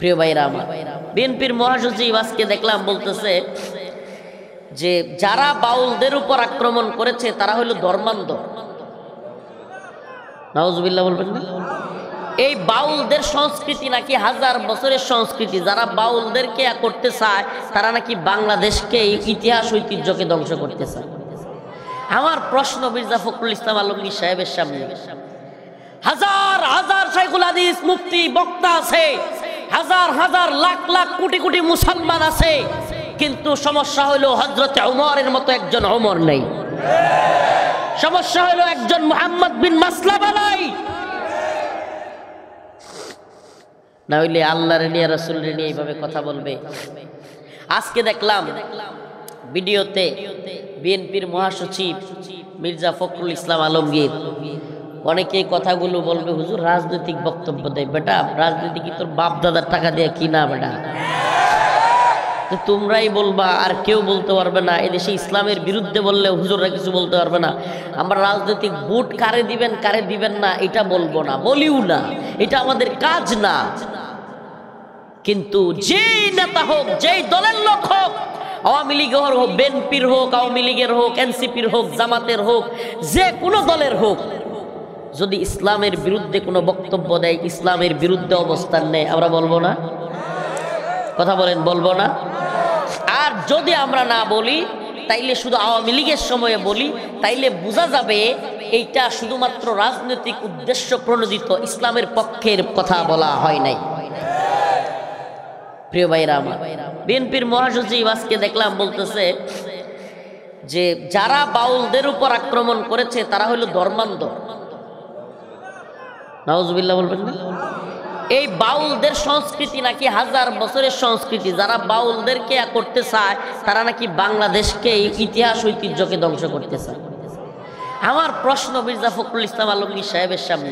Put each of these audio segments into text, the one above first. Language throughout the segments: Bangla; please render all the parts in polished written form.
প্রিয় ভাইরা আমার, বিএনপির মহাসচিব আজকে দেখলাম বলতেছে যে যারা বাউলদের উপর আক্রমণ করেছে তারা হলো ধর্মান্ধ। নাউজুবিল্লাহ বলবেন না? এই বাউলদের সংস্কৃতি নাকি হাজার বছরের সংস্কৃতি। যারা বাউলদেরকে করতে চায় তারা নাকি বাংলাদেশকে ইতিহাস ঐতিহ্যকে ধ্বংস করতে চায়। আমার প্রশ্ন মির্জা ফখরুল ইসলাম আলমগীর সাহেবের সামনে, হাজার হাজার শাইখুল হাদিস মুফতি বক্তা আছে, হাজার হাজার লাখ লাখ কোটি কোটি মুসলমান আছে, কিন্তু সমস্যা হলো হযরতে ওমরের মতো একজন ওমর নেই। সমস্যা হলো একজন মুহাম্মদ বিন মাসলামা নাই। না হইলে আল্লাহর নিয়ে রাসূলের নিয়ে এইভাবে কথা বলবে? আজকে দেখলাম ভিডিওতে বিএনপির মহাসচিব মির্জা ফখরুল ইসলাম আলমগীর, অনেকে কথাগুলো বলবে হুজুর রাজনৈতিক বক্তব্য দেয়। বেটা, রাজনীতি কি তোর বাপ দাদার টাকা দিয়ে কিনা? বেটা, তোমরাই বলবা, আর কেউ বলতে পারবে না। এদেশে ইসলামের বিরুদ্ধে বললে হুজুররা কিছু বলতে পারবে না। আমরা রাজনৈতিক ভোট কারে দিবেন কারে দিবেন না এটা বলবো না, বলিও না, এটা আমাদের কাজ না। কিন্তু যেই নেতা হোক, যেই দলের লোক হোক, আওয়ামী লীগের হোক, বিএনপির হোক, আওয়ামী লীগের হোক, এনসিপির হোক, জামাতের হোক, যে কোনো দলের হোক, যদি ইসলামের বিরুদ্ধে কোনো বক্তব্য দেয়, ইসলামের বিরুদ্ধে অবস্থান নেয়, আমরা বলবো না? কথা বলেন, বলবো না? আর যদি আমরা না বলি, তাইলে শুধু আওয়ামী লীগের সময়ে বলি, তাইলে বোঝা যাবে এইটা শুধুমাত্র রাজনৈতিক উদ্দেশ্য প্রণোদিত, ইসলামের পক্ষের কথা বলা হয় নাই। প্রিয় ভাইরা আমার, বিএনপির মহাসচিব আজকে দেখলাম বলতেছে যে যারা বাউলদের উপর আক্রমণ করেছে তারা হলো ধর্মান্ধ। নাউজুবিল্লাহ বলবেন না? এই বাউলদের সংস্কৃতি নাকি হাজার বছরের সংস্কৃতি। যারা বাউলদেরকে করতে চায় তারা নাকি বাংলাদেশকে ইতিহাস ঐতিহ্যকে ধ্বংস করতে চায়। আমার প্রশ্ন মির্জা ফখরুল ইসলাম আলমগীর সাহেবের সামনে,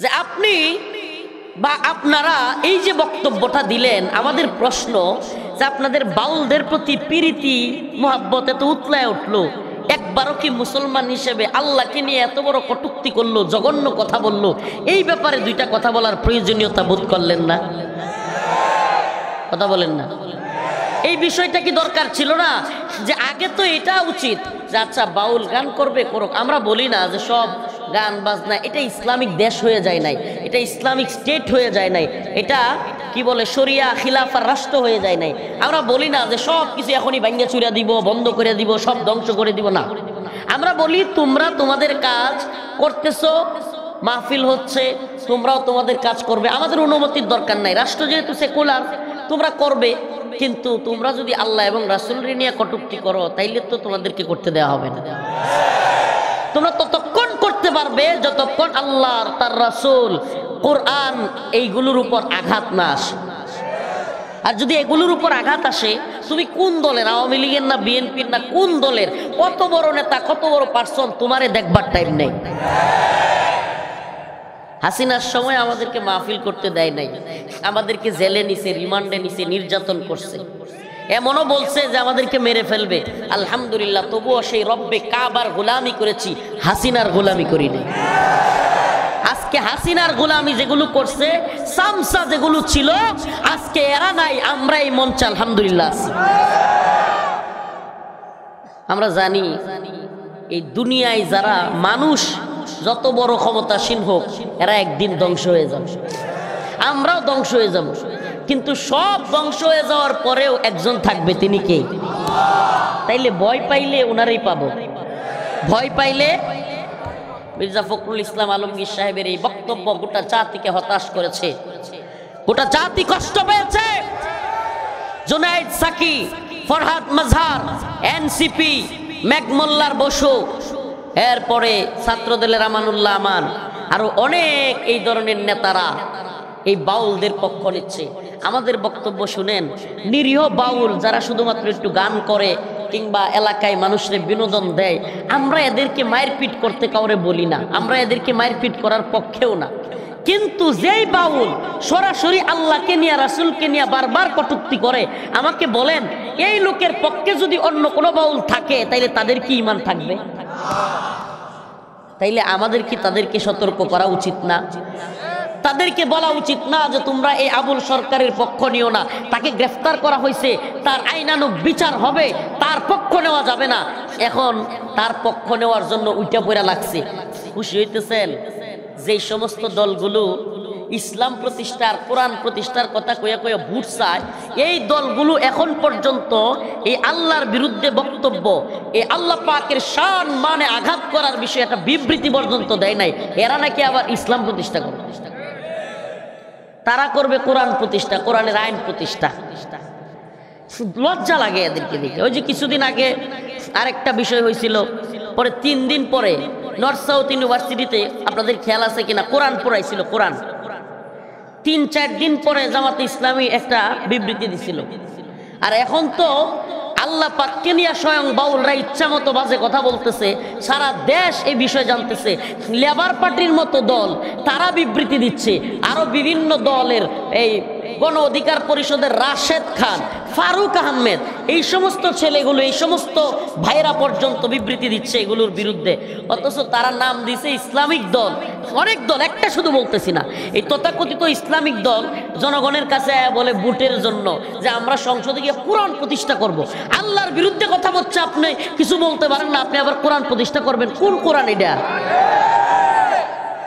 যে আপনি বা আপনারা এই যে বক্তব্যটা দিলেন, আমাদের প্রশ্ন যে আপনাদের বাউলদের প্রতি প্রীতি মোহাব্বত এত উতলায় উঠলো, একবারও কি মুসলমান হিসেবে আল্লাহকে নিয়ে এত বড় কটূক্তি করলো, জঘন্য কথা বললো, এই ব্যাপারে দুইটা কথা বলার প্রয়োজনীয়তা বোধ করলেন না? কথা বলেন না? এই বিষয়টা কি দরকার ছিল না? যে আগে তো এটা উচিত যে আচ্ছা বাউল গান করবে করুক। আমরা বলি না যে সব গান বাজনা, এটা ইসলামিক দেশ হয়ে যায় নাই, এটা ইসলামিক স্টেট হয়ে যায় নাই, এটা কি বলে শরিয়া খিলাফার রাষ্ট্র হয়ে যায় নাই। আমরা বলি না যে সব কিছু এখনই ভাঙ্গা চুরা দিব, বন্ধ করে দিব, সব ধ্বংস করে দিব, না। আমরা বলি তোমরা তোমাদের কাজ করতেছো, মাহফিল হচ্ছে, তোমরাও তোমাদের কাজ করবে, আমাদের অনুমতির দরকার নাই। রাষ্ট্র যেহেতু সেকুলার, তোমরা করবে, কিন্তু তোমরা যদি আল্লাহ এবং রাসূলের নিয়ে কটূক্তি করো তাইলে তো তোমাদেরকে করতে দেওয়া হবে না। তোমরা ততক্ষণ করতে পারবে যতক্ষণ আল্লাহ, তার রাসূল, কোরআন এইগুলোর উপর আঘাত না আসে। আর যদি এগুলোর উপর আঘাত আসে, তুমি কোন দলের, আওয়ামী লীগের না বিএনপির না কোন দলের, কত বড় নেতা, কত বড় পার্সন, তোমারে দেখবার টাইম নেই। হাসিনার সময় আমাদেরকে মাহফিল করতে দেয় নাই, আমাদেরকে জেলে নিছে, রিমান্ডে নিছে, নির্যাতন করছে, এমনও বলছে যে আমাদেরকে মেরে ফেলবে। আলহামদুলিল্লাহ, তবুও সেই রব্বে কাবার গোলামি করেছি, হাসিনার গোলামি করি নাই। আজকে হাসিনার গোলামি যেগুলো করছে, সামসা যেগুলো ছিল, আজকে এরা নাই, আমরা এই মঞ্চে আলহামদুলিল্লাহ আছি। আমরা জানি এই দুনিয়ায় যারা মানুষ যত বড় ক্ষমতাসীন হোক, এরা একদিন ধ্বংস হয়ে যাবে, আমরাও ধ্বংস হয়ে যাব। কিন্তু সব ধ্বংস হয়ে যাওয়ার পরেও একজন থাকবে, তিনি কে? তাইলে ভয় পাইলে ওনারই পাবো। ভয় পাইলে মির্জা ফখরুল ইসলাম আলমগীর সাহেবের এই বক্তব্য গোটা জাতিকে হতাশ করেছে, গোটা জাতি কষ্ট পেয়েছে। জুনাইদ সাকি, ফরহাদ মাজহার, এনসিপি, মেঘমোল্লার বসু, এরপরে ছাত্রদলের আমানুল্লাহ আমান, আরো অনেক এই ধরনের নেতারা এই বাউলদের পক্ষ নিচ্ছে। আমাদের বক্তব্য শুনেন, নিরীহ বাউল যারা শুধুমাত্র একটু গান করে কিংবা এলাকায় মানুষের বিনোদন দেয়, আমরা এদেরকে মারপিট করতে কাউরে বলি না, আমরা এদেরকে মারপিট করার পক্ষেও না। কিন্তু যেই বাউল সরাসরি আল্লাহকে নিয়ে, রাসূলকে নিয়ে বারবার কটূক্তি করে, আমাকে বলেন এই লোকের পক্ষে যদি অন্য কোনো বাউল থাকে তাইলে তাদের কি ঈমান থাকবে? তাইলে আমাদের কি তাদেরকে সতর্ক করা উচিত না? তাদেরকে বলা উচিত না যে তোমরা এই আবুল সরকারের পক্ষ নিও না, তাকে গ্রেফতার করা হয়েছে, তার আইনানুগ বিচার হবে, তার পক্ষ নেওয়া যাবে না। এখন তার পক্ষ নেওয়ার জন্য উইটা পড়া লাগছে। খুশি হইতেছেন? যেই সমস্ত দলগুলো ইসলাম প্রতিষ্ঠার, কোরআন প্রতিষ্ঠার কথা কইয়া কইয়া ভোট চায়, এই দলগুলো এখন পর্যন্ত এই আল্লাহর বিরুদ্ধে বক্তব্য, এই আল্লাহ পাকের শান মানে আঘাত করার বিষয়ে একটা বিবৃতি পর্যন্ত দেয় নাই। এরা নাকি আবার ইসলাম প্রতিষ্ঠা করবে, তারা করবে কোরআন প্রতিষ্ঠা, কোরআনের আইন প্রতিষ্ঠা। লজ্জা লাগে এদেরকে দেখে। ওই যে কিছুদিন আগে আরেকটা বিষয় হয়েছিল, পরে 3 দিন পরে নর্থ সাউথ ইউনিভার্সিটিতে, আপনাদের খেয়াল আছে কিনা, কোরআন পড়াইছিল। কোরআন 3-4 দিন পরে জামাতে ইসলামী একটা বিবৃতি দিছিল। আর এখন তো আল্লাহ পাককে নিয়ে স্বয়ং বাউলরা ইচ্ছা মতো বাজে কথা বলতেছে, সারা দেশ এই বিষয় জানতেছে। লেবার পার্টির মতো দল তারা বিবৃতি দিচ্ছে, আরো বিভিন্ন দলের, এই গণ অধিকার পরিষদের রাশেদ খান, ফারুক আহমেদ, এই সমস্ত ছেলেগুলো, এই সমস্ত ভাইরা পর্যন্ত বিবৃতি দিচ্ছে এগুলোর বিরুদ্ধে। অথচ তারা নাম দিছে ইসলামিক দল। অনেক দল, একটা শুধু বলতেছি না। এই তথাকথিত ইসলামিক দল জনগণের কাছে বলে ভোটের জন্য যে আমরা সংসদে গিয়ে কোরআন প্রতিষ্ঠা করব। আল্লাহর বিরুদ্ধে কথা বলছে, আপনি কিছু বলতে পারেন না, আপনি আবার কোরআন প্রতিষ্ঠা করবেন। কোন কোরআন এটা?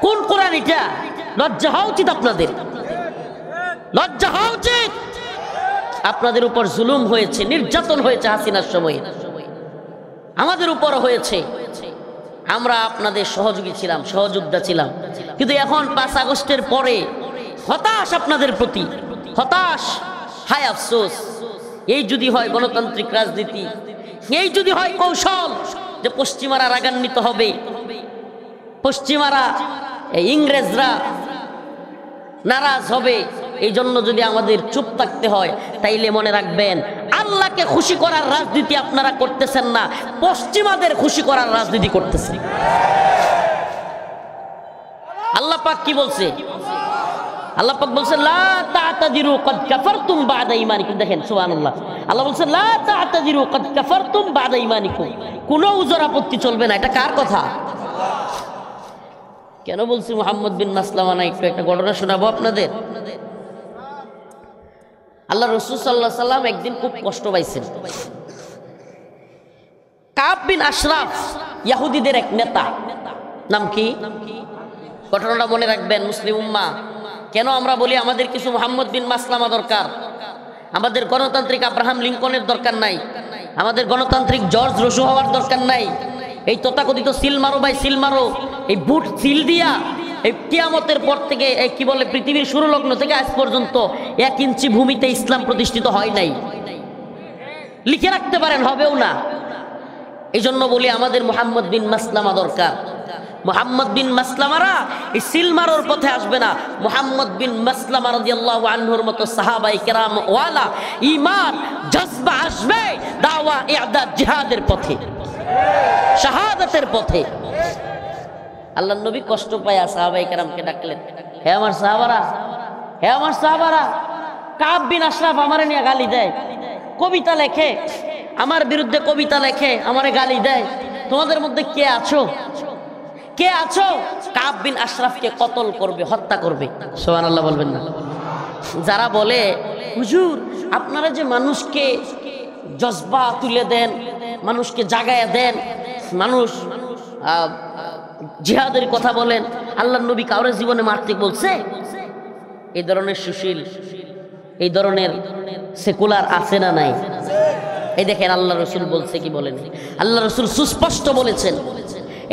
কোন কোরআন এটা? লজ্জা হওয়া উচিত আপনাদের, লজ্জা হওয়া উচিত। আপনাদের উপর জুলুম হয়েছে, নির্যাতন হয়েছে হাসিনার সময়ে, আমাদের উপর হয়েছে। আমরা আপনাদের সহযোগী ছিলাম, সহযোদ্ধা ছিলাম। কিন্তু এখন 5 আগস্টের পরে হতাশ আপনাদের প্রতি, হতাশ। হায় আফসোস, এই যদি হয় গণতান্ত্রিক রাজনীতি, এই যদি হয় কৌশল যে পশ্চিমারা রাগান্বিত হবে, পশ্চিমারা, ইংরেজরা নারাজ হবে, এই জন্য যদি আমাদের চুপ থাকতে হয়, তাইলে মনে রাখবেন আল্লাহকে খুশি করার রাজনীতি আপনারা করতেছেন না, পশ্চিমাদের খুশি করার রাজনীতি করতেছেন। আল্লাহ পাক কি বলছে? আল্লাহ পাক বলছে লা তা'তাযিরু ক্বাদ কাফারতুম বা'দা ঈমানিকুম। দেখেন সুবহানাল্লাহ, আল্লাহ বলছে লা তা'তাযিরু ক্বাদ কাফারতুম বা'দা ঈমানিকুম। কোনো উযর আপত্তি চলবে না। এটা কার কথা? কেন বলছি মুহাম্মদ বিন মাসলামা না? একটু একটা ঘটনা শোনাবো আপনাদের। আল্লাহ রাসূল সাল্লাল্লাহু আলাইহি সাল্লাম একদিন খুব কষ্ট পাইছেন। কাব বিন আশরাফ, ইহুদিদের এক নেতা, নাম কি? ঘটনাটা মনে রাখবেন মুসলিম উম্মাহ। কেন আমরা বলি আমাদের কিছু মুহাম্মদ বিন মাসলামা দরকার, আমাদের গণতান্ত্রিক আব্রাহাম লিঙ্কনের দরকার নাই, আমাদের গণতান্ত্রিক জর্জ রসু হওয়ার দরকার নাই। এই তথাকথিত সিল মারো ভাই সিল মারো, এই বুট সিল দিয়া এই কিয়ামতের পর থেকে, এই কি বলে, পৃথিবীর শুরু লগ্ন থেকে আজ পর্যন্ত 1 ইঞ্চি ভূমিতে ইসলাম প্রতিষ্ঠিত হয় নাই। লিখে রাখতে পারেন, হবেও না। এই জন্য বলি আমাদের মুহাম্মদ বিন মাসলামা দরকার। মুহাম্মদ বিন মাসলামারা এই সিলমারোর পথে আসবে না। মুহাম্মদ বিন মাসলামা রাদিয়াল্লাহু আনহুর মতো সাহাবায়ে কেরাম ওয়ালা ঈমান জজবা আসবে দাওয়া ইআদাদ জিহাদের পথে, শাহাদাতের পথে। আল্লাহর নবী কষ্ট পায়া সাহাবায়ে কেরামকে ডাকলেন, হে আমার সাহাবারা, হে আমার সাহাবারা, কাব বিন আশরাফ আমারে নিয়ে গালি দেয়, কবিতা লেখে, আমার বিরুদ্ধে কবিতা লেখে, আমারে গালি দেয়। তোমাদের মধ্যে কে আছো, কে আছো কাব বিন আশরাফকে কতল করবে, হত্যা করবে? সুবহানাল্লাহ বলবেন না? যারা বলে হুজুর আপনারা যে মানুষকে জজবা তুলে দেন, মানুষকে জাগায়া দেন, মানুষ জিহাদের কথা বলেন, আল্লাহর নবী কাউরে জীবনে মারতে বলছে? এই ধরনের সুশীল, এই ধরনের সেকুলার আছে না নাই? এই দেখেন আল্লাহ রসুল বলছে কি বলেন? আল্লাহ রসুল সুস্পষ্ট বলেছেন,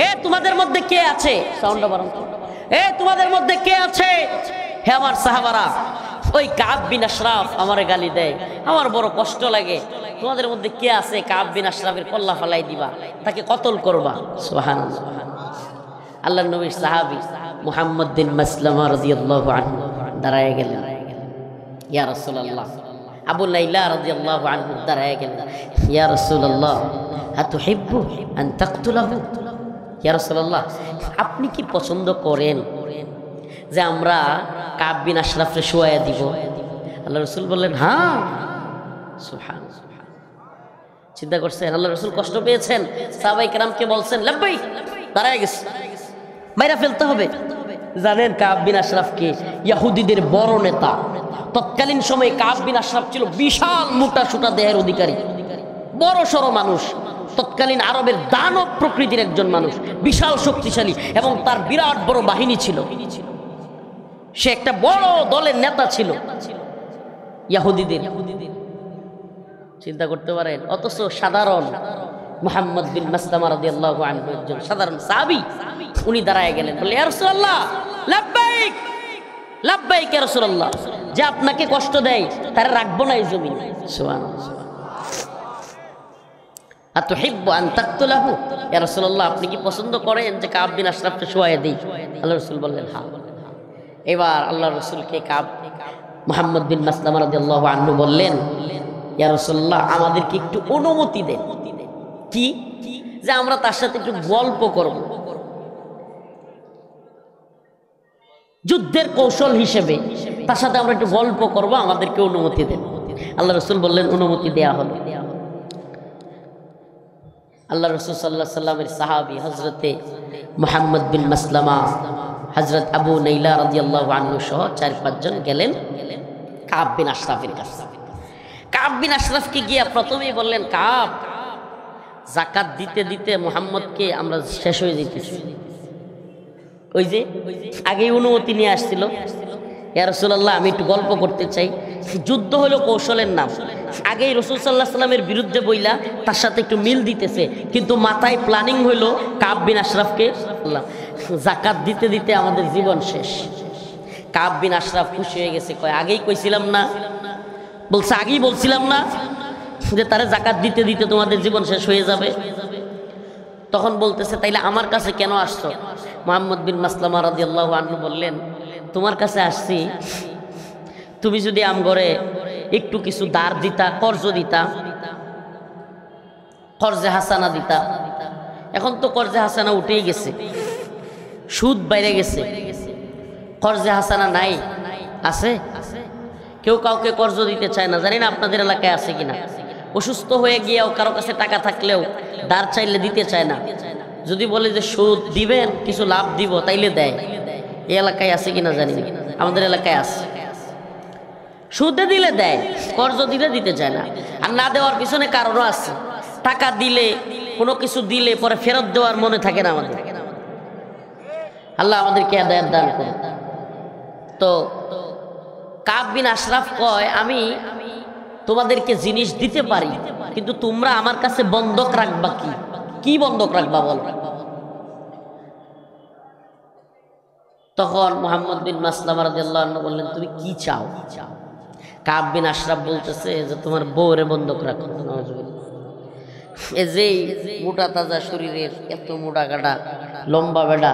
এ তোমাদের মধ্যে কে আছে, সাউন্ডটা বাড়ান, এ তোমাদের মধ্যে কে আছে, হে আমার সাহাবারা, ওই কাব বিন আশরাফ আমারে গালি দেয়, আমার বড় কষ্ট লাগে। তোমাদের মধ্যে কে আছে কাব বিন আশরাফের কল্লা ফলাই দিবা, তাকে কতল করবা? সুবহানাল্লাহ। আল্লাহর নবীর সাহাবী মুহাম্মদ বিন মাসলামা রাদিয়াল্লাহু আনহু দাঁড়ায় গেলেন, ইয়া রাসূলুল্লাহ। আবু লাইলা রাদিয়াল্লাহু আনহু দাঁড়ায় গেলেন, ইয়া রাসূলুল্লাহ আতুহিব্বু আন তাকতুলাহু? ইয়া রাসূলুল্লাহ আপনি কি পছন্দ করেন যে আমরা কাব বিন আশরাফকে শোয়ায়া দিব? আল্লাহ রাসূল বললেন হ্যাঁ। সুবহানাল্লাহ। চিন্তা করছেন আল্লাহ রাসূল কষ্ট পেয়েছেন, সাহাবায়ে কেরামকে বলছেন লাব্বাইক, দাঁড়ায় গেছে, মাইরা ফেলতে হবে, জানেন কাব বিন আশরাফকে? ইহুদিদের বড় নেতা। তৎকালীন সময়ে কাব বিন আশরাফ ছিল বিশাল মোটা সোটা দেহের অধিকারী, বড় সড়ো মানুষ, তৎকালীন আরবের দানব প্রকৃতির একজন মানুষ, বিশাল শক্তিশালী, এবং তার বিরাট বড় বাহিনী ছিল। সে একটা বড় দলের নেতা ছিল ইহুদিদের। চিন্তা করতে পারেন। অথচ সাধারণ মুহাম্মদ বিন মাসলামা রাদিয়াল্লাহু আনহু একজন সাধারণ সাহাবী, উনি দাঁড়ায় গেলেন, বলে ইয়া রাসূলুল্লাহ লাব্বাইক লাব্বাইক ইয়া রাসূলুল্লাহ, যে আপনাকে কষ্ট দেয় তারে রাখবো না এই জমিনে। সুবহানাল্লাহ। আতুহিব্বু আন তাকতুলাহু, ইয়া রাসূলুল্লাহ আপনি কি পছন্দ করেন যে কাব বিন আশরাফকে শোয়ায় দেই? আল্লাহ রাসূল বললেন হ্যাঁ। এবার আল্লাহ রাসূলকে কাব মুহাম্মদ বিন মাসলামা রাদিয়াল্লাহু আনহু বললেন, ইয়া রাসূলুল্লাহ আমাদেরকে একটু অনুমতি দেন। কি? যে আমরা তার সাথে একটু গল্প করব, যুদ্ধের কৌশল হিসেবে তার সাথে আমরা একটু গল্প করব, আমাদেরকে অনুমতি দেন। আল্লাহ রাসূল বললেন অনুমতি দেয়া হলো। আল্লাহ রাসূল সাল্লাল্লাহু আলাইহি সাল্লামের সাহাবী হযরতে মুহাম্মদ বিন মাসলামা, হযরত আবু নাইলা রাদিয়াল্লাহু আনহু সহ 4-5 জন গেলেন কাব বিন আশরাফের কাছে। কাব বিন আশরাফকে গিয়া প্রথমেই বললেন, কাব যাকাত দিতে দিতে মুহাম্মদকে আমরা শেষ হয়ে যেতেছি। ওই যে আগেই অনুমতি নিয়ে আসছিল, ইয়া রাসূলুল্লাহ আমি একটু গল্প করতে চাই। যুদ্ধ হলো কৌশলের নাম। আগেই রাসূল সাল্লাল্লাহু আলাইহি সাল্লামের বিরুদ্ধে বইলা তার সাথে একটু মিল দিতেছে, কিন্তু মাথায় প্ল্যানিং হইলো কাব বিন আশরাফকে যাকাত দিতে দিতে আমাদের জীবন শেষ। কাব বিন আশরাফ খুশি হয়ে গেছে, কয় আগেই কইছিলাম না? বলছে আগেই বলছিলাম না যে তারে যাকাত দিতে দিতে তোমাদের জীবন শেষ হয়ে যাবে? তখন বলতেছে তাইলে আমার কাছে কেন আসছো? মুহাম্মদ বিন মাসলামা রাদিয়াল্লাহু আনহু বললেন, তোমার কাছে আসছি তুমি যদি আমগরে একটু কিছু দার দিতা, কর্জ দিতা, কর্জে হাসানা দিতা। এখন তো কর্জে হাসানা উঠেই গেছে, সুদ বাইরে গেছে, কর্জে হাসানা নাই। আছে? কেউ কাউকে কর্জ দিতে চায় না। জানি না আপনাদের এলাকায় আছে কিনা। অসুস্থ হয়ে গিয়েও কারো কাছে টাকা থাকলেও দাঁড় চাইলে দিতে চায় না। যদি বলে যে সুদ দিবেন, কিছু লাভ দিব, তাইলে দেয়। এই এলাকায় আছে কিনা জানি না, আমাদের এলাকায় আছে। সুদে দিলে দেয়, কর্জ দিলে দিতে চায় না। আর না দেওয়ার পিছনে কারণও আছে। টাকা দিলে, কোনো কিছু দিলে পরে ফেরত দেওয়ার মনে থাকে না আমাদের। আল্লাহ আমাদেরকে হেদায়েত দান করুন। তো কাব বিন আশরাফ কয়, আমি তোমাদেরকে জিনিস দিতে পারি, কিন্তু তোমরা আমার কাছে বন্ধক রাখবা। কি কি বন্ধক রাখবা বল? তখন মুহাম্মদ বিন মাসলামা রাদিয়াল্লাহু আনহু বললেন, তুমি কি চাও? কাব বিন আশরাফ বলতেছে যে তোমার বউরে বন্ধক রাখো। এই যে মোটা তাজা শরীরের, এত মোটা গাডা, লম্বা বেড়া।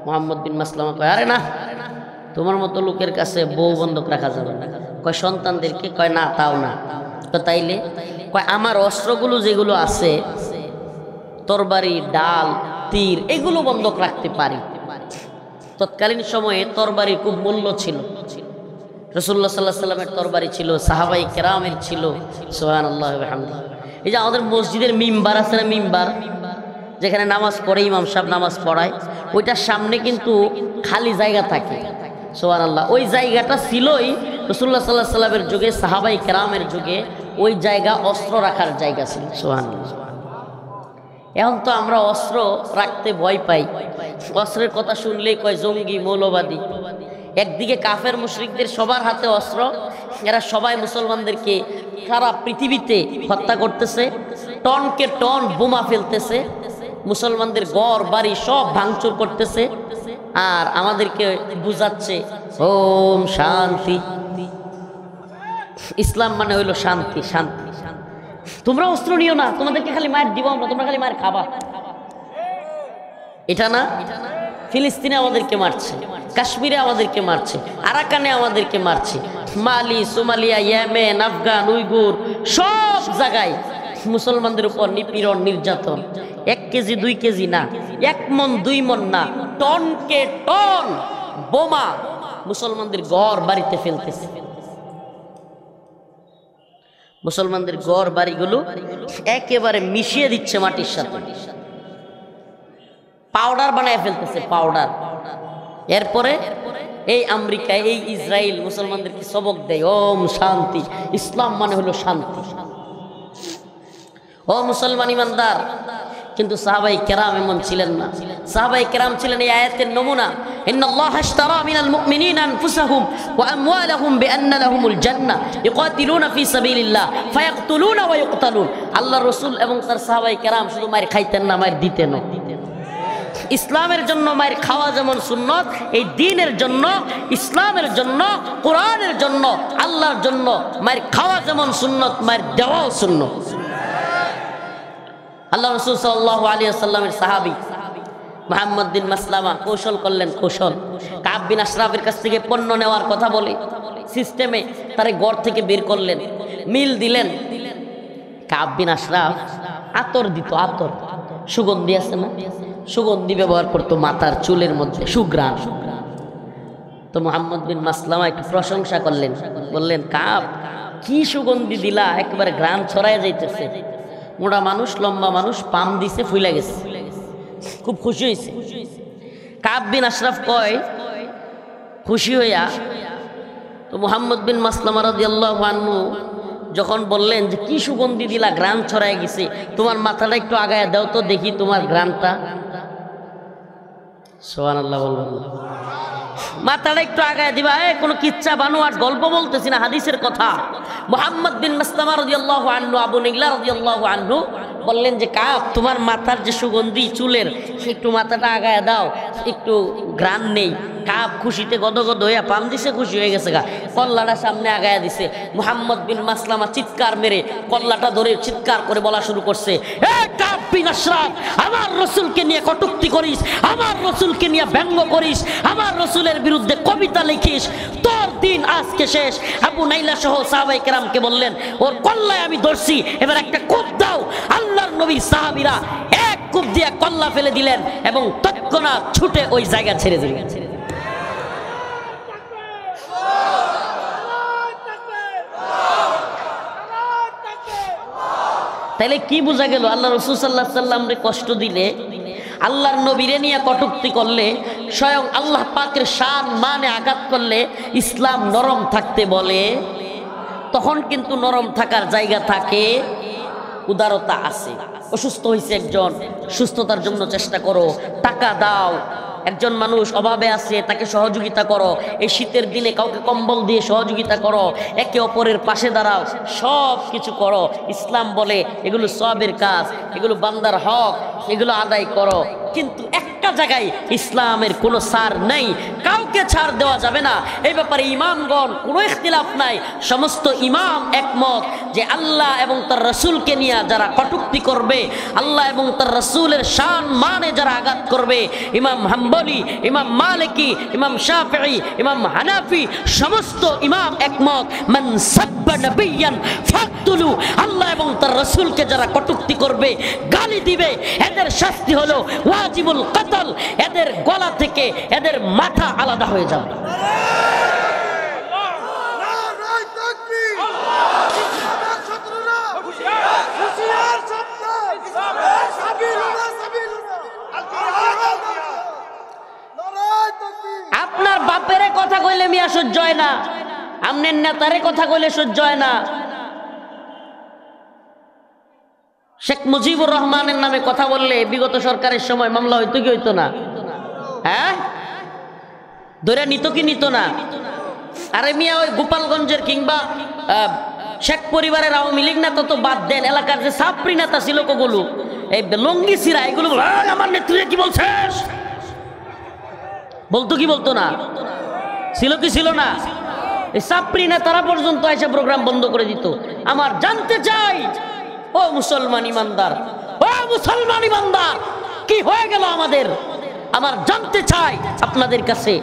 মুহাম্মদ বিন মাসলামা কয়, আরে না, তোমার মতো লোকের কাছে বউ বন্ধক রাখা যাবে না। কয় সন্তানদেরকে? কয় না, তাও না। তো তাইলে? কয় আমার অস্ত্রগুলো যেগুলো আছে, তরবারি, ডাল, তীর, এগুলো বন্ধক রাখতে পারি। তৎকালীন সময়ে তরবারির খুব মূল্য ছিল। রাসূলুল্লাহ সাল্লাল্লাহু আলাইহি ওয়াসাল্লামের তরবারি ছিল, সাহাবায়ে কেরামের ছিল। সুবহানাল্লাহ ওয়া বিহামদিহি। এই যে আমাদের মসজিদের মিম্বার আছে না, মিম্বার যেখানে নামাজ পড়ে ইমাম সাহেব নামাজ পড়ায়, ওইটার সামনে কিন্তু খালি জায়গা থাকে। সুবহানাল্লাহ। ওই জায়গাটা ছিলই রাসূলুল্লাহ সাল্লাল্লাহু আলাইহি ওয়াসাল্লামের যুগে, সাহাবায়ে কেরামের যুগে ওই জায়গা অস্ত্র রাখার জায়গা ছিল। সুবহানাল্লাহ। এখন তো আমরা অস্ত্র রাখতে ভয় পাই। অস্ত্রের কথা শুনলেই কয় জঙ্গি, মৌলবাদী। একদিকে কাফের মুশরিকদের সবার হাতে অস্ত্র, এরা সবাই মুসলমানদেরকে সারা পৃথিবীতে হত্যা করতেছে, টনকে টন বোমা ফেলতেছে, মুসলমানদের ঘর বাড়ি সব ভাঙচুর করতেছে, আর আমাদেরকে বুঝাচ্ছে ওম শান্তি। ইসলাম মানে হইল শান্তি, শান্তি। তোমরা অস্ত্র নিও না, তোমাদেরকে খালি মায়ের দিব আমরা, তোমরা খালি মায়ের খাবা। এটা না? ফিলিস্তিনে আমাদেরকে মারছে, কাশ্মীরে আমাদেরকে মারছে, আরাকানে আমাদেরকে মারছে, মালি, সোমালিয়া, ইয়েমেন, আফগান, উইগুর, সব জায়গায় মুসলমানদের উপর নিপীড়ন, নির্যাতন। 1 কেজি 2 কেজি না, 1 মন 2 মন না, টনকে টন বোমা মুসলমানদের ঘর বাড়িতে ফেলতেছে। মুসলমানদের ঘর বাড়িগুলো একেবারে মিশিয়ে দিচ্ছে মাটির সাথে, পাউডার বানায় ফেলতেছে, পাউডার। এরপরে এই আমেরিকা, এই ইসরায়েল মুসলমানদেরকে সবক দেয়, ওম শান্তি, ইসলাম মানে হলো শান্তি। ও মুসলমান ইমানদার, কিন্তু সাহাবায়ে কেরাম এমন ছিলেন না। সাহাবায়ে কেরাম ছিলেন এই আয়াতের নমুনা। ইন্নাল্লাহা আশতারা মিনাল মুমিনিনা আনফুসাহুম ওয়া আমওয়ালাহুম বিআন্না লাহুমুল জান্নাহ ইউকাতিলুনা ফি সাবিলিল্লাহ ফায়াকতুলুনা ওয়া ইউকতালুন। আল্লাহ রাসূল এবং তার সাহাবায়ে কেরাম শুধু মার খাইতেন না, মার দিতেন। ইসলামের জন্য মায়ের খাওয়া যেমন সুন্নত, এই দ্বীনের জন্য, ইসলামের জন্য, কোরআনের জন্য, আল্লাহর জন্য মায়ের খাওয়া যেমন সুন্নত, মায়ের দেওয়াও সুন্নত। আল্লাহ রাসূল সাল্লাল্লাহু আলাইহি ওয়াসাল্লামের সাহাবী মুহাম্মদ বিন মাসলামা কৌশল করলেন, কৌশল। কাব বিন আশরাফের কাছ থেকে পণ্য নেওয়ার কথা বলে সিস্টেমে তারে ঘর থেকে বের করলেন, মিল দিলেন। কাব বিন আশরাফ আতর দিত, আতর, সুগন্ধি আছে না, সুগন্ধি ব্যবহার করতো মাথার চুলের মধ্যে, সুঘ্রাণ। তো মুহাম্মদ বিন মাসলামা একটু প্রশংসা করলেন, বললেন, কাব কি সুগন্ধি দিলা, একবারে ঘ্রাণ ছড়ায় যাইতেছে। মোটা মানুষ, লম্বা মানুষ, পাম দিছে, ফুইলা গেছে, খুব খুশি হয়েছে। কাব বিন আশরাফ কয়, খুশি হইয়া তো মুহাম্মদ বিন মাসলামা রাদিয়াল্লাহু আনহু যখন বললেন যে কি সুগন্ধি দিলা, ঘ্রাণ ছড়ায় গেছে, তোমার মাথাটা একটু আগায় দাও তো দেখি তোমার ঘ্রাণটা। সুবহানাল্লাহ বলবেন, মাথাটা একটু আগায় দিবা। কোনো কিচ্ছা বানোয়াট গল্প বলতেছি না, হাদিসের কথা। মুহাম্মদ বিন মাসলামা রাদিয়াল্লাহু আনহু, আবু নিগলা রাদিয়াল্লাহু আনহু বললেন যে কাব, তোমার মাথার যে সুগন্ধি চুলের, একটু মাথাটা আগায় দাও, একটু ঘ্রাণ নেই। কাব খুশিতে গদগদ হইয়া পাম দিছে, খুশি হয়ে গেছে গা, কল্লাটা সামনে আগায়া দিছে। মুহাম্মদ বিন মাসলামা চিৎকার মেরে কল্লাটা ধরে চিৎকার করে বলা শুরু করছে, এ কাব বিন আশরাফ, আমার রাসূলকে নিয়ে কটূক্তি করিস, আমার রাসূলকে নিয়ে ব্যঙ্গ করিস, আমার রাসূলের বিরুদ্ধে কবিতা লিখিস, তোর দিন আজকে শেষ। আবু নাইলা সহ সাহাবায়ে কেরামকে বললেন, ওর কল্লায় আমি ধরছি, এবার একটা কোপ দাও। আল্লাহর নবীর সাহাবীরা এক কোপ দিয়ে কল্লা ফেলে দিলেন এবং তৎক্ষণাৎ ছুটে ওই জায়গা ছেড়ে দিলেন। তাইলে কি বোঝা গেল? আল্লাহ রাসূল সাল্লাল্লাহু আলাইহি ওয়াসাল্লাম রে কষ্ট দিলে, আল্লাহর নবীরে নিয়ে কটূক্তি করলে, স্বয়ং আল্লাহ পাকের শান মানে আঘাত করলে ইসলাম নরম থাকতে বলে। তখন কিন্তু নরম থাকার জায়গা থাকে, উদারতা আছে। অসুস্থ হয়েছে একজন, সুস্থতার জন্য চেষ্টা করো, টাকা দাও। একজন মানুষ অভাবে আছে, তাকে সহযোগিতা করো। এই শীতের দিনে কাউকে কম্বল দিয়ে সহযোগিতা করো, একে অপরের পাশে দাঁড়াও, সব কিছু করো। ইসলাম বলে এগুলো সওয়াবের কাজ, এগুলো বান্দার হক, এগুলো আদায় করো। কিন্তু একটা জায়গায় ইসলামের কোনো ছাড় নেই, কাউকে ছাড় দেওয়া যাবে না। এই ব্যাপারে ইমামগণ কোনো ইখতিলাফ নাই, সমস্ত ইমাম একমত যে আল্লাহ এবং তার রাসূলকে নিয়ে যারা কটূক্তি করবে, আল্লাহ এবং তার রাসূলের শান মানে যারা আঘাত করবে, ইমাম হাম্বলি, ইমাম মালিকি, ইমাম শাফিঈ, ইমাম হানাফি, সমস্ত ইমাম একমত, মান সাব্বা নাবিয়ান ফাকতুলু, আল্লাহ এবং তার রাসূলকে যারা কটূক্তি করবে, গালি দিবে, এদের শাস্তি হলো ওয়াজিবুল কতল, এদের গলা থেকে এদের মাথা আলাদা হয়ে যাবে। আপনার বাপের কথা কইলে মিয়া সহ্য হয় না, আমনের নেতারে কথা কইলে সহ্য হয় না। শেখ মুজিবুর রহমানের নামে কথা বললে বিগত সরকারের সময় মামলা হইতো কি হইতো না? হ্যাঁ, ধরে নিত কি নিত না? আরে মিয়া, ওই গোপালগঞ্জের কিংবা শেখ পরিবারের আওয়ামী লীগ নেতা তো বাদ দেন, এলাকার যে সাপ্রি নেতা ছিল কগুলো, এই লঙ্গি সিরা, এগুলো আমার নেত্রী কি বলছিস বলতো কি বলতো না? ছিল কি ছিল না? এই সাপ্রি নেতারা পর্যন্ত এসে প্রোগ্রাম বন্ধ করে দিত। আমার জানতে চাই, ও মুসলমান ইমানদার, ও মুসলমান ইমানদার, কি হয়ে গেল আমাদের? আমার জানতে চাই আপনাদের কাছে,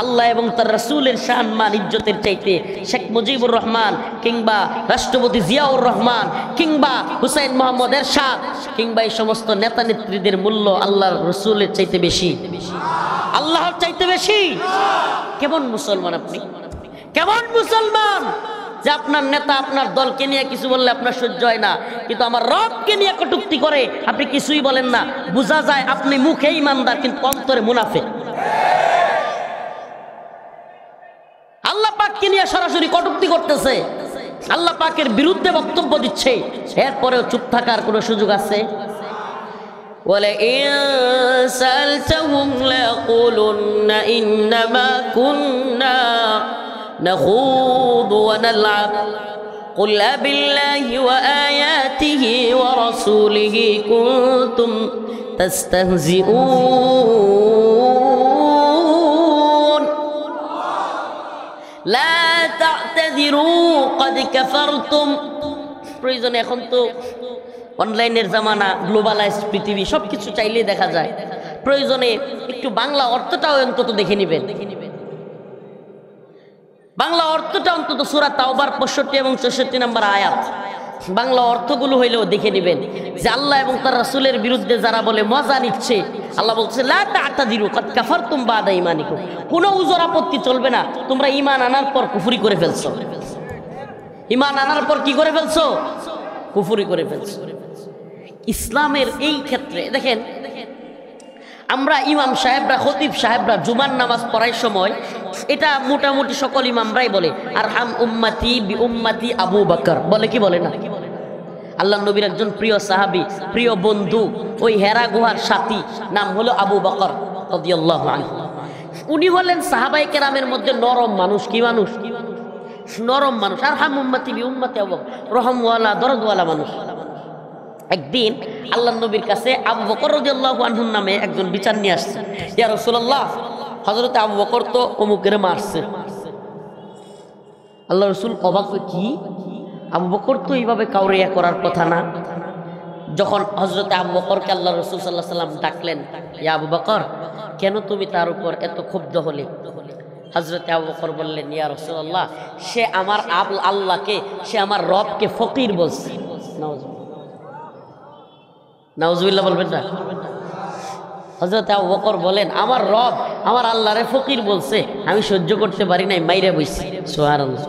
আল্লাহ এবং তার রাসূলের শান মান ইজ্জতের চাইতে শেখ মুজিবুর রহমান কিংবা রাষ্ট্রপতি জিয়াউর রহমান কিংবা হুসাইন মোহাম্মদ এরশাদ কিংবা এই সমস্ত নেতা নেত্রীদের মূল্য আল্লাহর রাসূলের চাইতে বেশি, আল্লাহর চাইতে বেশি? কেমন মুসলমান আপনি? কেমন মুসলমান যে আপনার নেতা আপনার দলকে নিয়ে কিছু বললে আপনার সহ্য হয় না, কিন্তু আমার রবকে নিয়ে কটূক্তি করে আপনি কিছুই বলেন না? বোঝা যায় আপনি মুখে ইমানদার কিন্তু অন্তরে মুনাফিক। পাককে নিয়ে সরাসরি কটূক্তি করতেছে, আল্লাহ পাকের বিরুদ্ধে বক্তব্য দিচ্ছে, এরপরেও চুপ থাকার কোনো সুযোগ আছে? وَلَئِن سَأَلْتَهُمْ لَيَقُولُنَّ إِنَّمَا كُنَّا نَخُوضُ وَنَلْعَبُ قُلْ أَبِاللَّهِ وَآيَاتِهِ وَرَسُولِهِ كُنتُمْ تَسْتَهْزِئُونَ لَا تَعْتَذِرُوا قَدْ كَفَرْتُمْ। প্রয়োজনে এখন তো অনলাইনের জামানা, গ্লোবালাইজড পৃথিবী, সবকিছু চাইলেই দেখা যায়। প্রয়োজনে একটু বাংলা অর্থটাও অন্তত দেখে নেবেন। বাংলা অর্থটা অন্তত সূরা তাওবার 65 এবং 64 নম্বর আয়াত, বাংলা অর্থগুলো হইলেও দেখে নেবেন যে আল্লাহ এবং তার রাসূলের বিরুদ্ধে যারা বলে মজা নিচ্ছে, আল্লাহ বলছে লা তা'তাদিরু কাদ কাফারতুম বাদা ঈমানিকুম, কোনো উযর আপত্তি চলবে না, তোমরা ঈমান আনার পর কুফরি করে ফেলছো। ঈমান আনার পর কি করে ফেলছো? কুফরি করে ফেলছো। ইসলামের এই ক্ষেত্রে দেখেন, আমরা ইমাম সাহেবরা, খতিব সাহেবরা জুমার নামাজ পড়ার সময় এটা মোটামুটি সকল ইমামরাই বলে আরহাম উম্মতি বি উম্মতি আবু বকর, বলে কি বলে না? আল্লাহ নবীর একজন প্রিয় সাহাবী, প্রিয় বন্ধু, ওই হেরা গুহার সাথী, নাম হলো আবু বকর রাদিয়াল্লাহু আনহু। উনি হলেন সাহাবায়ে কেরামের মধ্যে নরম মানুষ। কি মানুষ? নরম মানুষ। আরহাম উম্মতি বি উম্মতি আবু বকর, রহমওয়ালা, দরদওয়ালা মানুষ। একদিন আল্লাহ নবীর কাছে আবু বকর রাদিয়াল্লাহু আনহুর নামে একজন বিচার নিয়ে আসছে। ইয়া রাসূলুল্লাহ, হযরত আবু বকর তো অমুকের মারছে। আল্লাহ রাসূল অবাক হয়ে, কি? আবু বকর তো এইভাবে কাউরে করার কথা না। যখন হযরত আবু বকরকে আল্লাহ রাসূল সাল্লাল্লাহু আলাইহি ওয়াসাল্লাম ডাকলেন, ইয়া আবু বকর, কেন তুমি তার উপর এত ক্ষুব্ধ হলে? হযরত আবু বকর বললেন, ইয়া রাসূলুল্লাহ, সে আমার আল্লাহকে, সে আমার রবকে ফকির বলছে। নাউজুবিল্লাহ বলবেন না? হযরত আবু বকর বলেন, আমার রব আমার আল্লাহরে ফকির বলছে, আমি সহ্য করতে পারি নাই, মাইরে বইছি। সুবহানাল্লাহ।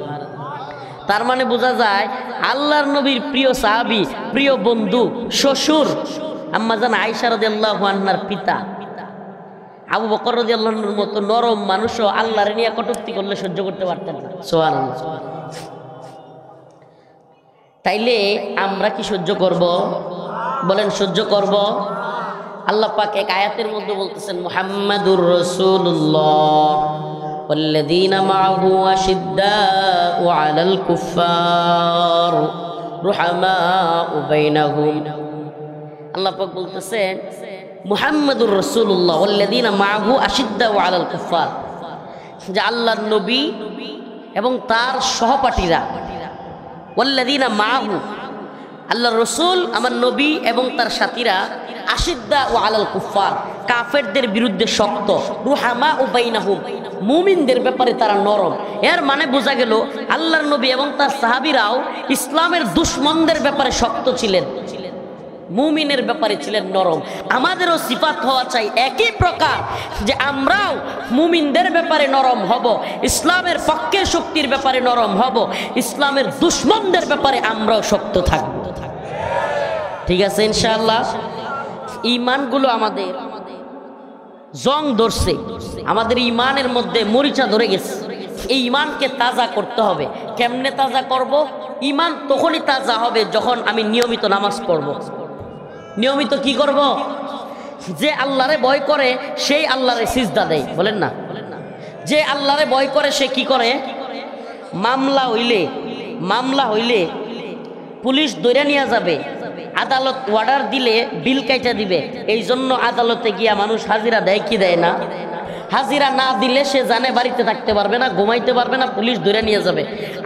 তার মানে বোঝা যায় আল্লাহর নবীর প্রিয় সাহাবী, প্রিয় বন্ধু, শ্বশুর আম্মা জান আয়েশা রাদিয়াল্লাহু আনহার পিতা আবু বকর রাদিয়াল্লাহু আনহুর মতো নরম মানুষও আল্লাহরে নিয়ে কটূক্তি করলে সহ্য করতে পারতেন না। সুবহানাল্লাহ। তাইলে আমরা কি সহ্য করব? বলেন, সহ্য করব? আল্লাহ পাক এক আয়াতের মধ্যে বলতেছেন, মুহাম্মাদুর রাসূলুল্লাহ ওয়াল্লাযীনা মাআহু আশিদ্দাউ আলাল কুফফার রুহামাউ বাইনাহুম। আল্লাহ পাক বলতেছেন মুহাম্মাদুর রাসূলুল্লাহ ওয়াল্লাযীনা মাআহু আশিদ্দাউ আলাল কুফফার, যে আল্লাহর নবী এবং তার সহপাঠীরা, ওয়াল্লাযীনা মাআহু, আল্লাহর রাসূল আমার নবী এবং তার সাথীরা, আশিদ্দাউ আলাল কুফফার, কাফেরদের বিরুদ্ধে শক্ত, রুহামাউ বাইনাহুম, মুমিনদের ব্যাপারে তারা নরম। এর মানে বোঝা গেল আল্লাহর নবী এবং তার সাহাবীরাও ইসলামের দুশমনদের ব্যাপারে শক্ত ছিলেন, মুমিনের ব্যাপারে ছিলেন নরম। আমাদেরও সিফাত হওয়া চাই একই প্রকার, যে আমরাও মুমিনদের ব্যাপারে নরম হব, ইসলামের পক্ষের শক্তির ব্যাপারে নরম হব, ইসলামের দুশমনদের ব্যাপারে আমরাও শক্ত থাকব। ঠিক আছে ইনশাআল্লাহ। ঈমানগুলো আমাদের জং ধরছে, আমাদের ঈমানের মধ্যে মরিচা ধরে গেছে। এই ঈমানকে তাজা করতে হবে। কেমনে তাজা করব? ঈমান তখনই তাজা হবে যখন আমি নিয়মিত নামাজ পড়ব। নিয়মিত কি করব? যে আল্লাহরে ভয় করে সেই আল্লাহরে সিজদা দেয়। বলেন না? যে আল্লাহরে ভয় করে সে কি করে? মামলা হইলে পুলিশ ধরে নিয়ে যাবে, আদালত অর্ডার দিলে বিল কাইটা দিবে। এই জন্য আদালতে গিয়া মানুষ হাজিরা দেয় কি দেয় না? হাজিরা না দিলে সে জানে বাড়িতে থাকতে পারবে না, ঘুমাইতে পারবে না, পুলিশ ধরে নিয়ে যাবে।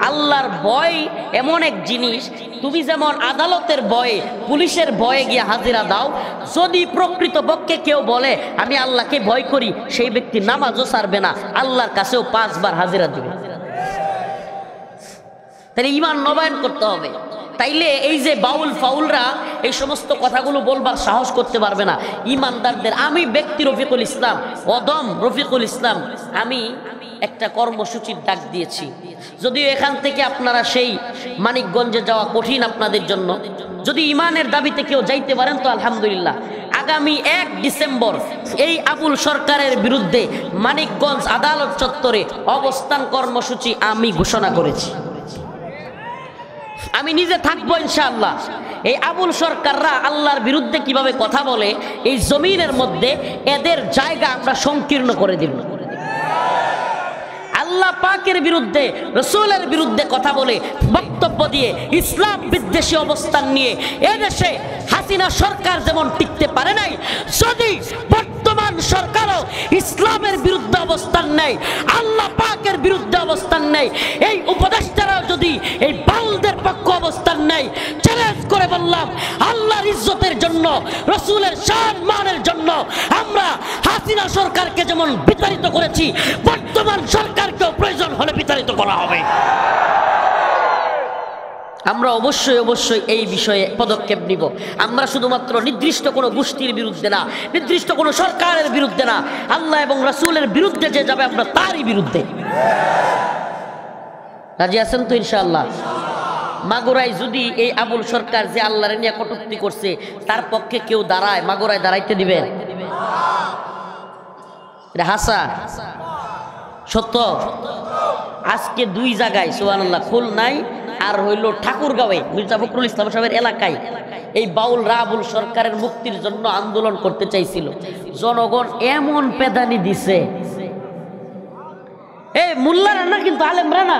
আল্লাহর ভয় এমন এক জিনিস, তুমি যেমন আদালতের ভয়ে, পুলিশের ভয়ে গিয়ে হাজিরা দাও, যদি প্রকৃতপক্ষে কেউ বলে আমি আল্লাহকে ভয় করি, সেই ব্যক্তি নামাজও ছাড়বে না, আল্লাহর কাছেও 5 বার হাজিরা দিবে। তাহলে ঈমান নবায়ন করতে হবে। তাইলে এই যে বাউল ফাউলরা এই সমস্ত কথাগুলো বলবার সাহস করতে পারবে না ঈমানদারদের। আমি ব্যক্তি রফিকুল ইসলাম, অদম রফিকুল ইসলাম, আমি একটা কর্মসূচির ডাক দিয়েছি। যদিও এখান থেকে আপনারা সেই মানিকগঞ্জে যাওয়া কঠিন আপনাদের জন্য, যদি ঈমানের দাবিতে কেউ যাইতে পারেন তো আলহামদুলিল্লাহ। আগামী 1 ডিসেম্বর এই আবুল সরকারের বিরুদ্ধে মানিকগঞ্জ আদালত চত্বরে অবস্থান কর্মসূচি আমি ঘোষণা করেছি। আমি নিজে থাকবো ইনশাআল্লাহ। এই আবুল সরকাররা আল্লাহর বিরুদ্ধে কিভাবে কথা বলে এই জমিনের মধ্যে এদের জায়গা আমরা সংকীর্ণ করে দিব। আল্লাহ পাকের বিরুদ্ধে, রাসূলের বিরুদ্ধে কথা বলে, বক্তব্য দিয়ে, ইসলাম বিদ্বেষী অবস্থান নিয়ে এদেশে হাসিনা সরকার যেমন টিকতে পারে নাই, যদি বর্তমান সরকারও ইসলামের বিরুদ্ধে অবস্থান নেয়, আল্লাহ পাকের বিরুদ্ধে অবস্থান নেয়, এই উপদেষ্টারাও যদি এই বাউলদের পক্ষে অবস্থান নেয়, চ্যালেঞ্জ করে বললাম আল্লাহর ইজ্জতের জন্য, রাসূলের সম্মানের জন্য আমরা হাসিনা সরকারকে যেমন বিতাড়িত করেছি, বর্তমান সরকারকেও প্রয়োজন হলে বিতাড়িত করা হবে। আমরা অবশ্যই অবশ্যই এই বিষয়ে পদক্ষেপ নিব। আমরা শুধুমাত্র নির্দিষ্ট কোনো গোষ্ঠীর বিরুদ্ধে না, নির্দিষ্ট কোনো সরকারের বিরুদ্ধে না, আল্লাহ এবং রাসূলের বিরুদ্ধে যে যাবে আমরা তারই বিরুদ্ধে। রাজি আছেন তো ইনশাআল্লাহ? মাগুরায় যদি এই আবুল সরকার যে আল্লাহর নিয়ে কটূক্তি করছে তার পক্ষে কেউ দাঁড়ায়, মাগুরায় দাঁড়াইতে দিবেন? এটা হাসা সত্য। আজকে 2 জায়গায় সুবহানাল্লাহ, খুলনায় আর হইল ঠাকুরগাঁওয়ে মির্জা ফখরুল ইসলাম সাহেবের এলাকায় এই বাউলরা আবুল সরকারের মুক্তির জন্য আন্দোলন করতে চাইছিল। জনগণ এমন পেদানি দিছে, এই মোল্লারা না কিন্তু আলেমরা না।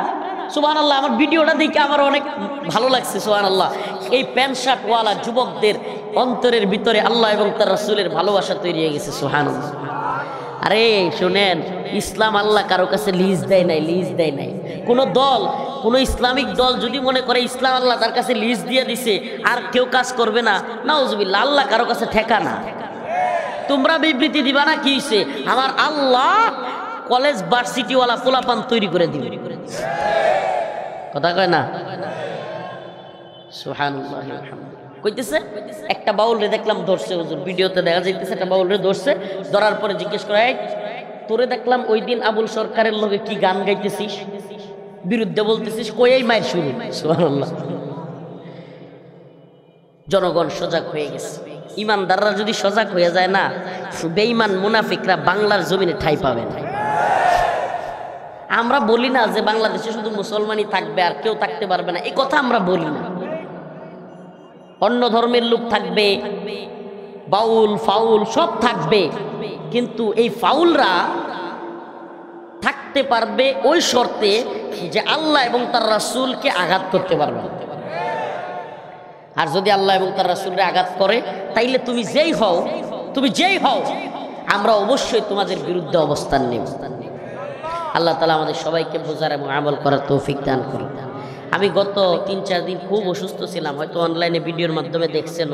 সুবহানাল্লাহ, আমার ভিডিওটা দেখে আমার অনেক ভালো লাগছে। সুবহানাল্লাহ, এই প্যান্ট শার্টওয়ালা যুবকদের অন্তরের ভিতরে আল্লাহ এবং তার রাসূলের ভালোবাসা তৈরি হয়ে গেছে। সুবহানাল্লাহ। আরে শুনেন, ইসলাম আল্লাহ কারো কাছে লিজ দেয় নাই, লিজ দেয় নাই। কোনো দল, কোনো ইসলামিক দল যদি মনে করে ইসলাম আল্লাহ তার কাছে লিজ দিয়ে দিছে আর কেউ কাজ করবে না, নাউজুবিল্লাহ, আল্লাহ কারো কাছে ঠেকা না। তোমরা বিবৃতি দিবা না কি হইছে, আমার আল্লাহ কলেজ ভার্সিটিওয়ালা পোলাপান তৈরি করে দিবে। কথা কয় না? সুবহানাল্লাহ, আলহামদুলিল্লাহ। কইতেছে একটা বাউলরে দেখলাম ধরছে, হুজুর ভিডিওতে দেখা যাইতেছে একটা বাউলরে ধরছে, ধরার পরে জিজ্ঞেস করে, এই তোরে দেখলাম ওই দিন আবুল সরকারের লগে কি গান গাইতেছিস, বিরুদ্ধে বলতেছিস, কই এই মায়ের শুরু। সুবহানাল্লাহ। জনগণ সজাগ হয়ে গেছে। ইমানদাররা যদি সজাগ হয়ে যায় না, বেঈমান মুনাফিকরা বাংলার জমিনে ঠাঁই পাবে না। আমরা বলি না যে বাংলাদেশে শুধু মুসলমানই থাকবে আর কেউ থাকতে পারবে না, এই কথা আমরা বলি না। অন্য ধর্মের লোক থাকবে, বাউল ফাউল সব থাকবে, কিন্তু এই ফাউলরা থাকতে পারবে ওই শর্তে যে আল্লাহ এবং তার রাসূলকে আঘাত করতে পারবে। আর যদি আল্লাহ এবং তার রাসূলকে আঘাত করে, তাইলে তুমি যেই হও, আমরা অবশ্যই তোমাদের বিরুদ্ধে অবস্থান নেব। আল্লাহ তাআলা আমাদের সবাইকে বোঝার এবং আমল করার তৌফিক দান করুন। আমি গত 3-4 দিন খুব অসুস্থ ছিলাম, হয়তো অনলাইনে ভিডিওর মাধ্যমে দেখছেন,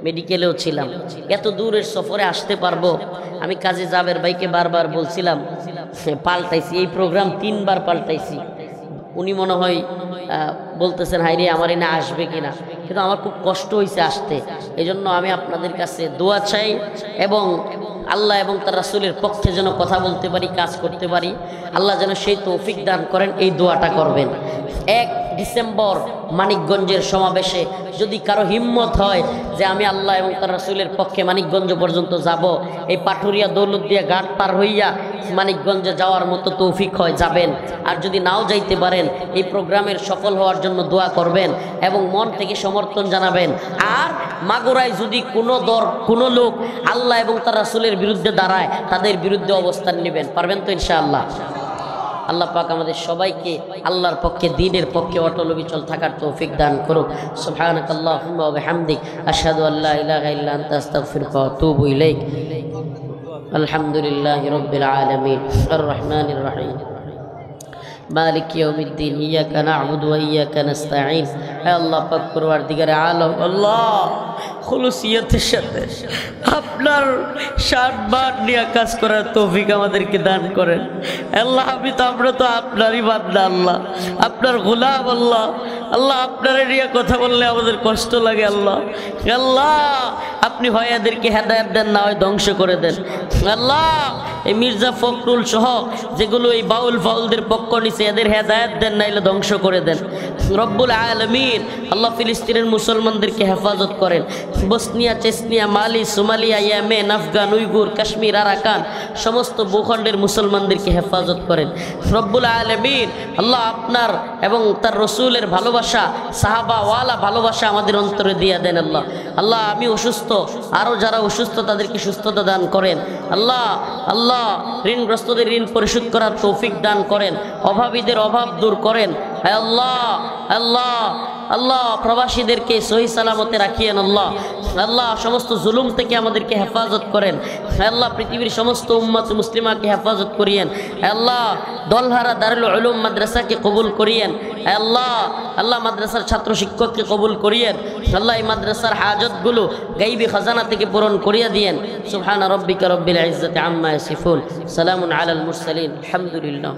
মেডিকেলেও ছিলাম। এত দূরের সফরে আসতে পারবো? আমি কাজী জাবের ভাইকে বারবার বলছিলাম, পাল্টাইছি, এই প্রোগ্রাম 3 বার পাল্টাইছি। উনি মনে হয় বলতেছেন হাইরে আমার এনে আসবে কিনা, কিন্তু আমার খুব কষ্ট হয়েছে আসতে। এই জন্য আমি আপনাদের কাছে দোয়া চাই এবং আল্লাহ এবং তার রাসূলের পক্ষে যেন কথা বলতে পারি, কাজ করতে পারি। আল্লাহ যেন সেই তৌফিক দান করেন, এই দোয়াটা করবেন। 1 ডিসেম্বর মানিকগঞ্জের সমাবেশে যদি কারো হিম্মত হয় যে আমি আল্লাহ এবং তার রাসূলের পক্ষে মানিকগঞ্জ পর্যন্ত যাব, এই পাটুরিয়া দৌলতদিয়া ঘাট পার হইয়া মানিকগঞ্জে যাওয়ার মতো তৌফিক হয়, যাবেন। আর যদি নাও যাইতে পারেন, এই প্রোগ্রামের সফল হওয়ার জন্য দোয়া করবেন এবং মন থেকে সমর্থন জানাবেন। আর মাগুরায় যদি কোনো লোক আল্লাহ এবং তার রাসূলের বিরুদ্ধে দাঁড়ায়, তাদের বিরুদ্ধে অবস্থান নেবেন। পারবেন তো ইনশাআল্লাহ? আল্লাহ পাক আমাদের সবাইকে আল্লাহর পক্ষে, দ্বীনের পক্ষে অটল অবিচল থাকার তৌফিক দান করুক। সুবহানাকাল্লাহুম্মা ওয়া বিহামদিক, আশহাদু আল্লা ইলাহা ইল্লা আনতা, আস্তাগফিরুকা ওয়া আতুবু ইলাইক। আলহামদুলিল্লাহি রাব্বিল আলামিন, আর রহমানির রহিম, মালিক ইয়াউমিদ্দিন, ইয়াকা না'বুদু ওয়া ইয়াকা নাস্তাঈন। হে আল্লাহ পাক, পরওয়ারদিগারে আলম, আল্লাহ খুলুসিয়তের সাথে আপনার সম্মান নিয়ে কাজ করার তৌফিক আমাদেরকে দান করেন। আল্লাহ আমরা তো আপনারই বান্দা, আল্লাহ আপনার গোলাম। আল্লাহ আপনার নিয়ে কথা বললে আমাদের কষ্ট লাগে। আল্লাহ আপনি হয় এদেরকে হেদায়েত দেন, না হয় ধ্বংস করে দেন। আল্লাহ এই মির্জা ফখরুল সহ যেগুলো এই বাউল ফাউলদের পক্ষ নিছে এদের হেদায়েত দেন, নাইলে ধ্বংস করে দেন। রব্বুল আলামিন আল্লাহ ফিলিস্তিনের মুসলমানদেরকে হেফাজত করেন। Bosnia, Chechnya, Mali, Somalia, Yemen, Afghan, Uyghur, Kashmir, Arakan সমস্ত ভূখণ্ডের মুসলমানদেরকে হেফাজত করেন। রব্বুল আলামিন আল্লাহ আপনার এবং তার রসুলের ভালোবাসা, সাহাবাওয়ালা ভালোবাসা আমাদের অন্তরে দিয়ে দেন। আল্লাহ আল্লাহ আমি অসুস্থ, আরও যারা অসুস্থ তাদেরকে সুস্থতা দান করেন। আল্লাহ আল্লাহ ঋণগ্রস্তদের ঋণ পরিশোধ করার তৌফিক দান করেন, অভাবীদের অভাব দূর করেন। আল্লাহ আল্লাহ আল্লাহ প্রবাসীদেরকে সহি সালামতে রাখিয়েন। আল্লাহ আল্লাহ সমস্ত জুলুম থেকে আমাদেরকে হেফাজত করেন। আল্লাহ পৃথিবীর সমস্ত উম্মত মুসলিমাকে হেফাজত করিয়েন। আল্লাহ দলহারা দারুল উলুম মাদ্রাসাকে কবুল করিয়েন। আল্লাহ আল্লাহ মাদ্রাসার ছাত্র শিক্ষককে কবুল করিয়েন। আল্লাহ এই মাদ্রাসার হাজতগুলো গাইবি খাজানা থেকে পূরণ করিয়া দিয়েন। সুবহানা রাব্বিকা রাব্বিল ইজ্জাতি আম্মা ইয়াসিফুন, সালামুন আলাল মুরসালিন, আলহামদুলিল্লাহ।